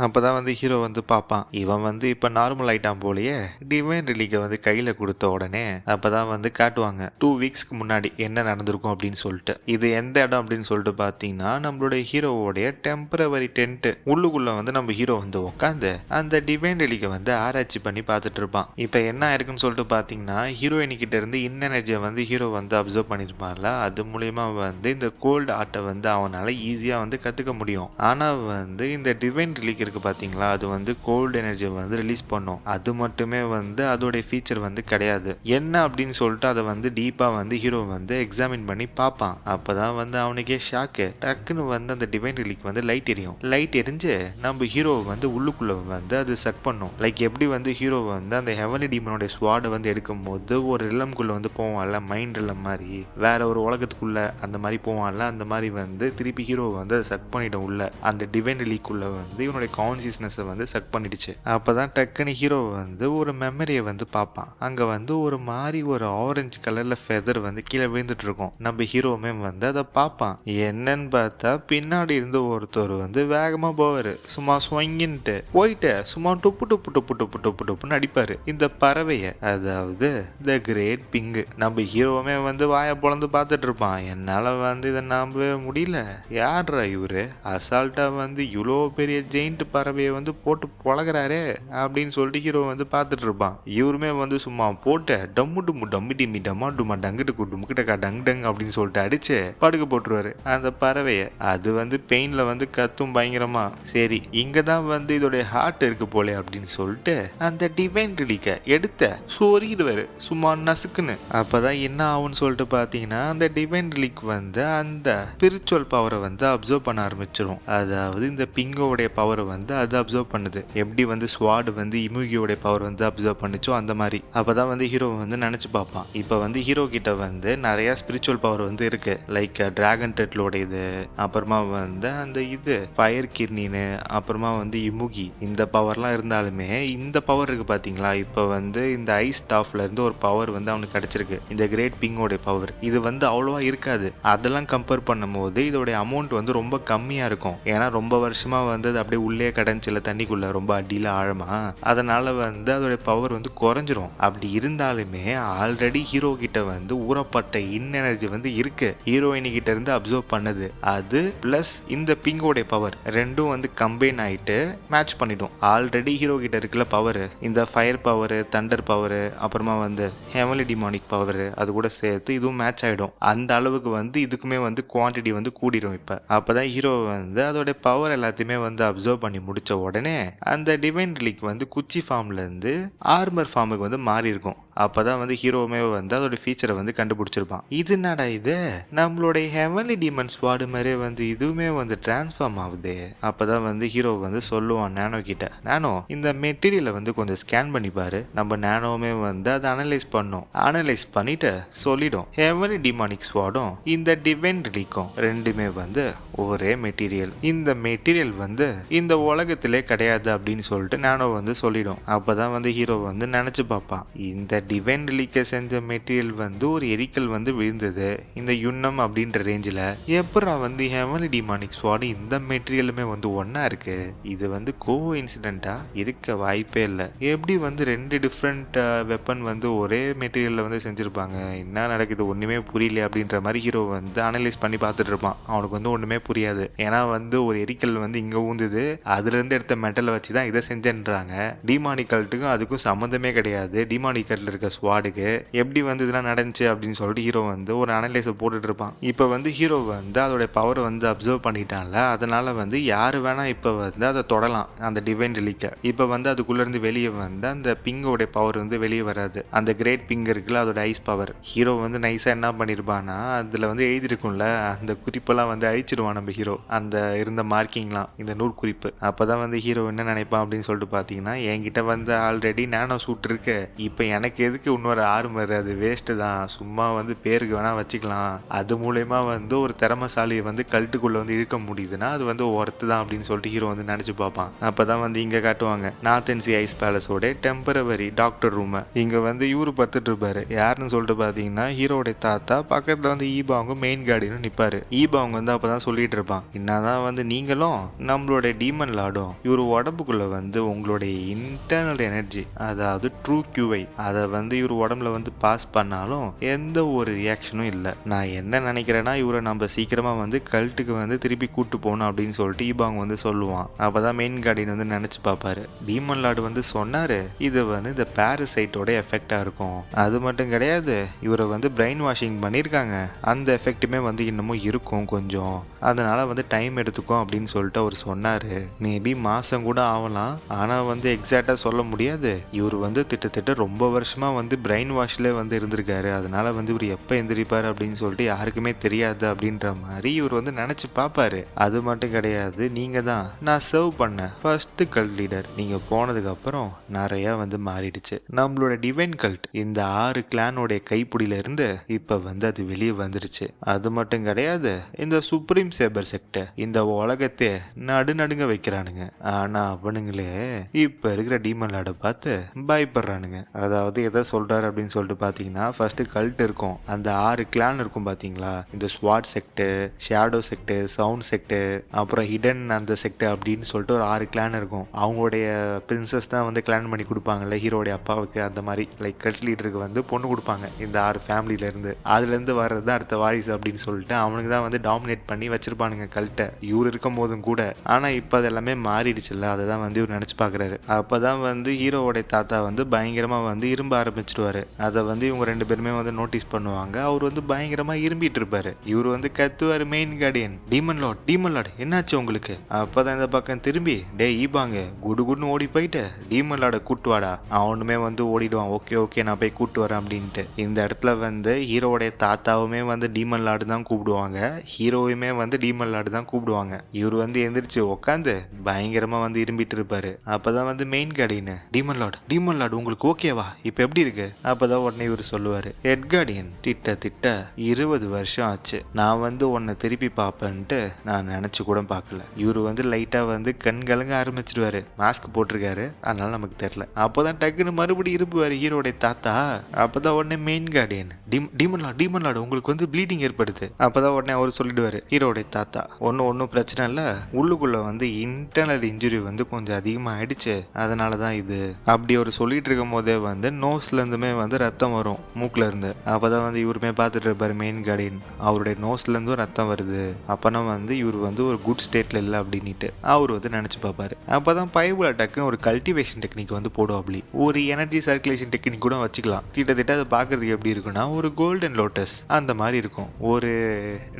அப்பதான் வந்து ஹீரோ வந்து பார்ப்பான். இவன் வந்து இப்ப நார்மல் ஆயிட்டான் போலயே. டிவைன் ரிலீக்கை வந்து கையில கொடுத்த உடனே அப்பதான் வந்து காட்டுவாங்க 2 வீக்ஸ்க்கு முன்னாடி என்ன நடந்திருக்கும் அப்படின்னு சொல்லிட்டு. இது எந்த இடம் அப்படின்னு சொல்லிட்டு பார்த்தீங்கன்னா நம்மளுடைய ஹீரோவோடைய டெம்பரவரி டென்ட் உள்ளுக்குள்ள வந்து நம்ம ஹீரோ வந்து உட்காந்து அந்த டிவைன் ரிலீக்கை வந்து ஆராய்ச்சி பண்ணி பார்த்துட்டு இருப்பான். இப்போ என்ன ஆயிருக்குன்னு சொல்லிட்டு பார்த்தீங்கன்னா ஹீரோயினி கிட்ட இருந்து எனர்ஜியை வந்து ஹீரோ வந்து அப்சர்வ் பண்ணிருப்பான்ல, அது மூலியமா வந்து இந்த கோல்டு ஆர்ட்டை வந்து அவனால ஈஸியா வந்து கத்துக்க முடியும். ஆனா வந்து இந்த டிவைன் ரிலீக் இருக்கு பாத்தீங்களா, அது வந்து கோல்டு எனர்ஜியை வந்து ரிலீஸ் பண்ணும். அது மட்டுமே வந்து அதோடைய ஃபீச்சர் வந்து கிடையாது. என்ன அப்படின்னு சொல்லிட்டு அதை வந்து டீப்பா வந்து ஹீரோ வந்து எக்ஸாமின் பண்ணி பார்ப்பான். அப்பதான் வந்து அவனுக்கே ஷாக்கு. டக்குன்னு வந்து அந்த டிவைன் ரிலீக் வந்து லைட் எரியும். லைட் எரிஞ்சு நம்ம ஹீரோ வந்து உள்ளுக்குள்ள வந்து அது சக் பண்ணும். லைக் எப்படி வந்து ஹீரோ வந்து அந்த ஹெவன்லி டீமனோட ஸ்வாடை வந்து எடுக்கும் போது ஒரு ரிலம்குள்ள வந்து போவான்ல, மைண்ட் ரிலம் மாதிரி வேற ஒரு உலகத்துக்குள்ள அந்த மாதிரி போவான்ல, அந்த மாதிரி வந்து திருப்பி ஹீரோ வந்து அதை சக் பண்ணிடும் உள்ள. அந்த டிவைன் ரிலீக்குள்ள வந்து இவனுடைய கான்சியஸ்னஸை வந்து சக் பண்ணிடுச்சு. அப்பதான் டக்குன்னு ஹீரோ வந்து ஒரு மெமரியை வந்து பார்ப்பான். அங்க வந்து ஒரு மாதிரி ஒரு ஆரஞ்சு கலர்ல ஃபெதர் வந்து கீழே விழுந்துட்டு இருக்கும். நம்ம ஹீரோவுமே வந்து அதை பார்ப்பான். என்னன்னு பார்த்தா பின்னாடி இருந்து ஒருத்தர் வந்து வேகமா போவாரு. சும்மா ஸ்வங்கின்ட்டு போயிட்டு சும்மா டொப்பு டொப்பு டொப்பு டொப்பு டொப்பு டொப்புன்னு அடிப்பாரு இந்த பறவைய. அதாவது த கிரேட் பிங்கு. நம்ம ஹீரோவுமே வந்து வாயை பொழந்து பார்த்துட்டு இருப்பான். என்னால வந்து இதை நம்பவே முடியல. யார்ரா இவரு அசால்ட்டா வந்து இவ்வளோ பெரிய ஜெயிண்ட் பறவையை வந்து போட்டு பொழகிறாரே அப்படின்னு சொல்லிட்டு ஹீரோ வந்து பார்த்துட்டு இருப்பான். இவருமே வந்து சும்மா போட்டு டம்மு டும்மு டம்மி டிம்மி டம்மா டுமா டங்குட்டு குட்டுமுக்கிட்ட டங் டங் அப்படின்னு சொல்லிட்டு அடிச்சு படுக்க போட்டுருவாரு அந்த பறவைய. அது வந்து பெயின்ல வந்து கத்தும் பயங்கரமா. சரி இங்க தான் வந்து இதோடைய ஹார்ட் இருக்கு போலே அப்படின்னு சொல்லிட்டு அந்த டிவைன் ரிலீக்க எடுத்த சொருகிடுவாரு சும்மா நசுக்குன்னு. அப்பதான் என்ன ஆகும்னு சொல்லிட்டு பாத்தீங்கன்னா அந்த டிவைன் ரிலீக் வந்து அந்த ஸ்பிரிச்சுவல் பவரை வந்து அப்சர்வ் பண்ண ஆரம்பிச்சிடும். அதாவது இந்த பிங்கோடைய பவரை வந்து அது அப்சர்வ் பண்ணுது. எப்படி வந்து ஸ்வாட் வந்து இமுகியோடைய பவர் வந்து அப்சர்வ் பண்ணுச்சோ அந்த மாதிரி. அப்பதான் வந்து ஹீரோ வந்து நினைச்சு பார்ப்பான். இப்ப வந்து ஹீரோ கிட்ட வந்து நிறைய ஸ்பிரிச்சுவல் பவர் வந்து இருக்கு. லைக் டிராகன் டெட்லோட இது, அப்புறமா வந்து அந்த இது ஃபயர் கிர்னின்னு, அப்புறமா வந்து இமுகி, இந்த பவர்லாம் இருந்தாலுமே இந்த பவர் இருக்கு பாத்தீங்களா, இப்ப வந்து இந்த ஐஸ் ஸ்டாஃப்ல இருந்து ஒரு பவர் வந்து அவனுக்கு கிடைச்சிருக்கு. இந்த கிரேட் பிங்கோட பவர் இது வந்து அவ்வளோவா இருக்காது. அதெல்லாம் கம்பேர் பண்ணும்போது இதோடைய அமௌண்ட் வந்து ரொம்ப கம்மியா இருக்கும். ஏன்னா ரொம்ப வருஷமா வந்து அது அப்படியே உள்ளே கடைஞ்சில தண்ணிக்குள்ள ரொம்ப அடியில ஆழமா, அதனால வந்து அதோட பவர் வந்து குறைஞ்சிரும். அப்படி இருந்தாலுமே ஆல்ரெடி ஹீரோ கிட்ட வந்து ஊறப்பட்ட எனர்ஜி வந்து இருக்கு. ஹீரோயினி கிட்ட இருந்து அப்சர்வ் பண்ணது அது பிளஸ் இந்த பிங்கோடைய பவர் ரெண்டும் வந்து கம்பைன் ஆயிட்டு மேட்ச் பண்ணிடும். ஆல்ரெடி ஹீரோ கிட்ட இருக்குல்ல பவர், இந்த ஃபயர் பவர், தண்டர் பவர், அப்புறமா வந்து ஹெவன்லி டிமானிக் பவர், அது கூட சேர்த்து இதுவும் மேட்ச் ஆயிடும். அந்த அளவுக்கு வந்து இதுக்குமே வந்து குவான்டிட்டி வந்து கூடிரும். இப்ப அப்பதான் ஹீரோ வந்து அதோட பவர் எல்லாத்தையுமே வந்து அப்சர்வ் பண்ணி முடிச்ச உடனே அந்த டிவைன் ரிலீக் வந்து குச்சி ஃபார்ம்ல இருந்து ஆர்மர் ஃபார்முக்கு வந்து மாறி இருக்கும். அப்பதான் வந்து ஹீரோவுமே வந்து அதோட ஃபீச்சரை வந்து கண்டுபிடிச்சிருப்பான். இது என்னடா இது, நம்மளுடைய ஹெவன்லி டீமன் ஸ்வாட் மாதிரியே வந்து இதுவுமே வந்து டிரான்ஸ்ஃபார்ம் ஆகுது. அப்பதான் வந்து ஹீரோ வந்து சொல்லுவான் நானோ கிட்ட, நானோ இந்த மெட்டீரியலை வந்து கொஞ்சம் ஸ்கேன் பண்ணி பாரு. நம்ம நானோவுமே வந்து அதை அனலைஸ் பண்ணும். அனலைஸ் பண்ணிட்டு சொல்லிடும் ஹெவன்லி டிமானிக் ஸ்வாடும் இந்த டிவைன் ரிலீக்கும் ரெண்டுமே வந்து ஒரே மெட்டீரியல். இந்த மெட்டீரியல் வந்து இந்த உலகத்திலே கிடையாது அப்படின்னு சொல்லிட்டு நானோ வந்து சொல்லிடும். அப்பதான் வந்து ஹீரோ வந்து நினைச்சு பார்ப்பான், இந்த டிவைன் ரிலீக்க செஞ்ச மெட்டீரியல் வந்து ஒரு எரிக்கல் வந்து விழுந்தது இந்த யுன்னம் அப்படின்ற ரேஞ்சில். எப்பரா வந்து ஹெவன்லி டிமானிக் ஸ்வாட் இந்த மெட்டீரியலுமே வந்து ஒன்னா இருக்கு. இது வந்து கோ இன்சிடென்ட்டா இருக்க வாய்ப்பே இல்லை. எப்படி வந்து ரெண்டு டிஃப்ரெண்ட் வெப்பன் வந்து ஒரே மெட்டீரியல்ல வந்து செஞ்சிருப்பாங்க, என்ன நடக்குது ஒண்ணுமே புரியல அப்படின்ற மாதிரி ஹீரோ வந்து அனலைஸ் பண்ணி பார்த்துட்டு இருப்பான். அவனுக்கு வந்து ஒண்ணுமே புரியாது. ஏன்னா வந்து ஒரு எரிக்கல் வந்து இங்க ஊந்துது, அதுல இருந்து எடுத்த மெட்டலை வச்சுதான் இதை செஞ்சேன்றாங்க. டிமானிக்கல்ட்டுக்கும் அதுக்கும் சம்மந்தமே கிடையாது. டிமானிக்கல்ல இருக்க ஸ்வாடுக்கு எப்படி வந்து இதெல்லாம் நடந்துச்சு அப்படின்னு சொல்லிட்டு ஹீரோ வந்து ஒரு அனலைஸ் போட்டுட்டு இருப்பான். இப்ப வந்து ஹீரோ வந்து அதோட பவரை வந்து அப்சர்வ் பண்ணிட்டான்ல, அதனால வந்து யாரு வேணா இப்ப வந்து அதை தொடலாம் அந்த டிவைன் ரிலீக்க. இப்ப வந்து அதுக்குள்ள இருந்து வெளியே வந்து அந்த பிங்கோட பவர் வந்து வெளியே வராது. அந்த கிரேட் பிங் இருக்குல்ல அதோட ஐஸ் பவர். ஹீரோ வந்து நைஸா என்ன பண்ணிருப்பானா, அதுல வந்து எழுதிருக்கும்ல அந்த குறிப்பெல்லாம் வந்து அழிச்சிடுவான் நம்ம ஹீரோ, அந்த இருந்த மார்க்கிங்லாம், இந்த நூல் குறிப்பு. அப்பதான் வந்து ஹீரோ என்ன நினைப்பான் அப்படின்னு சொல்லிட்டு பாத்தீங்கன்னா, என்கிட்ட வந்து ஆல்ரெடி நானோ சூட் இருக்கு, இப்ப எனக்கு நமக்கு எதுக்கு இன்னொரு ஆர்மர், அது வேஸ்ட்டு தான், சும்மா வந்து பேருக்கு வேணால் வச்சுக்கலாம், அது மூலயமா வந்து ஒரு திறமசாலியை வந்து கல்ட்டுக்குள்ளே வந்து இழுக்க முடியுதுன்னா அது வந்து ஒர்த்து தான் அப்படின்னு சொல்லிட்டு ஹீரோ வந்து நினச்சி பார்ப்பான். அப்போ தான் வந்து இங்கே காட்டுவாங்க நார்த் அண்ட் சி ஐஸ் பேலஸோட டெம்பரவரி டாக்டர் ரூமை. இங்கே வந்து இவரு படுத்துட்டு இருப்பாரு. யாருன்னு சொல்லிட்டு பார்த்தீங்கன்னா ஹீரோடைய தாத்தா. பக்கத்தில் வந்து ஈபாங்க மெயின் கார்டினும் நிற்பாரு. ஈபாங்க வந்து அப்போ தான் சொல்லிட்டு இருப்பான், என்னதான் வந்து நீங்களும் நம்மளுடைய டீமன் லாடும் இவர் உடம்புக்குள்ளே வந்து உங்களுடைய இன்டர்னல் எனர்ஜி, அதாவது ட்ரூ கியூவை, அதை வந்து இவர் உடம்புல வந்து பாஸ் பண்ணாலும் எந்த ஒரு ரியாக்ஷனும் இல்லை. நான் என்ன நினைக்கிறேன்னா இவரை நம்ம சீக்கிரமாக வந்து கல்ட்டுக்கு வந்து திருப்பி கூட்டு போகணும் அப்படின்னு சொல்லிட்டு ஈபாங் வந்து சொல்லுவான். அப்போதான் மெயின் கார்டின் வந்து நினச்சி பார்ப்பாரு. டீமன் லார்டு வந்து சொன்னார் இது வந்து இந்த பேரசைட்டோட எஃபெக்டாக இருக்கும், அது மட்டும் கிடையாது இவரை வந்து பிரெயின் வாஷிங் பண்ணியிருக்காங்க, அந்த எஃபெக்ட்டுமே வந்து இன்னமும் இருக்கும் கொஞ்சம், அதனால் வந்து டைம் எடுத்துக்கும் அப்படின்னு சொல்லிட்டு அவர் சொன்னார். மேபி மாதம் கூட ஆகலாம், ஆனால் வந்து எக்ஸாக்டாக சொல்ல முடியாது. இவர் வந்து திட்டத்தட்ட ரொம்ப வருஷமாக வந்து பிரெயின் வாஷ்லேயே வந்து இருந்திருக்காரு, அதனால் வந்து இவர் எப்போ எந்திரிப்பார் அப்படின்னு சொல்லிட்டு யாருக்குமே தெரியாது அப்படின்ற மாதிரி இவர் வந்து நினச்சி பார்ப்பாரு. அது மட்டும் கிடையாது, நீங்கள் தான் நான் சர்வ் பண்ண ஃபர்ஸ்ட் கல்ட் லீடர், நீங்கள் போனதுக்கப்புறம் நிறையா வந்து மாறிடுச்சு. நம்மளோட டிவைன் கல்ட் இந்த 6 கிளானோடைய கைப்பிடியில இருந்து இப்போ வந்து அது வெளியே வந்துருச்சு. அது மட்டும் கிடையாது, இந்த சுப்ரீம் சேபர் செக்டர் இந்த உலகத்தை நடுநடுங்க வைக்கிறானுங்க. ஆனால் அவனுங்களே இப்போ இருக்கிற டீமன் லார்டை பார்த்து பயப்படுறானுங்க. அதாவது எதை சொல்கிறாரு அப்படின்னு சொல்லிட்டு பார்த்தீங்கன்னா ஃபர்ஸ்ட் கல்ட் இருக்கும், அந்த 6 கிளான் இருக்கும் பார்த்தீங்களா, இந்த sword sect, shadow sect, sound sect, அப்புறம் ஹிடன் அந்த செக்ட் அப்படின்னு சொல்லிட்டு ஒரு 6 கிளான் இருக்கும். அவங்களுடைய பிரின்சஸ் தான் வந்து கிளான் பண்ணி கொடுப்பாங்கல்ல ஹீரோடைய அப்பாவுக்கு, அந்த மாதிரி லைக் கல்ட் லீடருக்கு வந்து பொண்ணு கொடுப்பாங்க இந்த 6 ஃபேமிலியிலேருந்து. அதுலேருந்து வர்றது தான் அடுத்த வாரிசு அப்படின்னு சொல்லிட்டு அவனுக்கு தான் வந்து டாமினேட் பண்ணி வச்சிருப்பானுங்க கல்ட்டை இவர் இருக்கும் போதும் கூட. ஆனால் இப்போ அது எல்லாமே மாறிடுச்சுல்ல, அதை தான் வந்து இவர் நினச்சி பார்க்குறாரு. அப்போ தான் வந்து ஹீரோவோடைய தாத்தா வந்து பயங்கரமாக வந்து இரும்ப ஆரம்பிச்சிடுவார். அதை வந்து இவங்க 2 பேருமே வந்து நோட்டீஸ் பண்ணுவாங்க. அவர் வந்து பயங்கரமாக இரும்பிட்டு இருப்பார். இவர் வந்து கத்துவார், மெயின் கார்டியன் டீமன் லார்ட் என்னாச்சு உங்களுக்கு? அப்போ தான் இந்த பக்கம் திரும்பி டே ஈபாங்க குடுன்னு ஓடி போயிட்டு டீமன் லார்டை கூட்டு வாடா. அவனுமே வந்து ஓடிடுவான், ஓகே நான் போய் கூட்டு வரேன் அப்படின்ட்டு. இந்த இடத்துல வந்து ஹீரோவோடைய தாத்தாவுமே வந்து டீமன் லார்டு தான் கூப்பிடுவாங்க, ஹீரோவுமே வந்து டீமன் லார்டு தான் கூப்பிடுவாங்க. இவர் வந்து எந்திரிச்சு உட்காந்து பயங்கரமாக வந்து இரும்பிட்டு இருப்பாரு. அப்போதான் வந்து மெயின் கார்டியன் டீமன் லார்டு உங்களுக்கு ஓகேவா, இப்போ எப்படி இருக்கு? அப்போதான் உடனே இவர் சொல்லுவார், ஹெட் கார்டியன் திட்ட 20 வருஷம் ஆச்சு நான் வந்து உன்னை திருப்பி பார்ப்பேன்ட்டு நான் நினச்சி கூட பார்க்கல. இவர் வந்து லைட்டாக வந்து கண் கலங்க ஆரம்பிச்சிருவாரு. மாஸ்க் போட்டிருக்காரு அதனால நமக்கு தெரியல. அப்போதான் டக்குன்னு மறுபடியும் இருப்புவார் ஹீரோடைய தாத்தா. அப்போதான் உடனே மெயின் கார்டியன் டீமன் லார்டு உங்களுக்கு வந்து ப்ளீடிங் ஏற்படுது. அப்போதான் உடனே அவர் சொல்லிடுவார் ஹீரோடைய தாத்தா, ஒன்றும் பிரச்சனை இல்லை, உள்ளுக்குள்ளே வந்து இன்டர்னல் இன்ஜுரி வந்து கொஞ்சம் அதிகமாக ஆயிடுச்சு, அதனால தான் இது. அப்படி அவர் சொல்லிட்டு இருக்கும் போதே வந்து நோஸ்லேருந்துமே வந்து ரத்தம் வரும் மூக்கில் இருந்து. அப்போ தான் வந்து இவருமே பார்த்துட்டு இருப்பார் மெயின் கார்டியன், அவருடைய நோஸ்லேருந்தும் ரத்தம் வருது, அப்போனா வந்து இவர் வந்து ஒரு குட் ஸ்டேட்டில் இல்லை அப்படின்ட்டு அவர் வந்து நினச்சி பார்ப்பாரு. அப்போ தான் பைபிள் அட்டாக்குன்னு ஒரு கல்டிவேஷன் டெக்னிக் வந்து போடுவாப்ளி, ஒரு எனர்ஜி சர்க்குலேஷன் டெக்னிக் கூட வச்சுக்கலாம். திட்டத்தட்ட அதை பார்க்குறதுக்கு எப்படி இருக்குன்னா ஒரு கோல்டன் லோட்டஸ் அந்த மாதிரி இருக்கும், ஒரு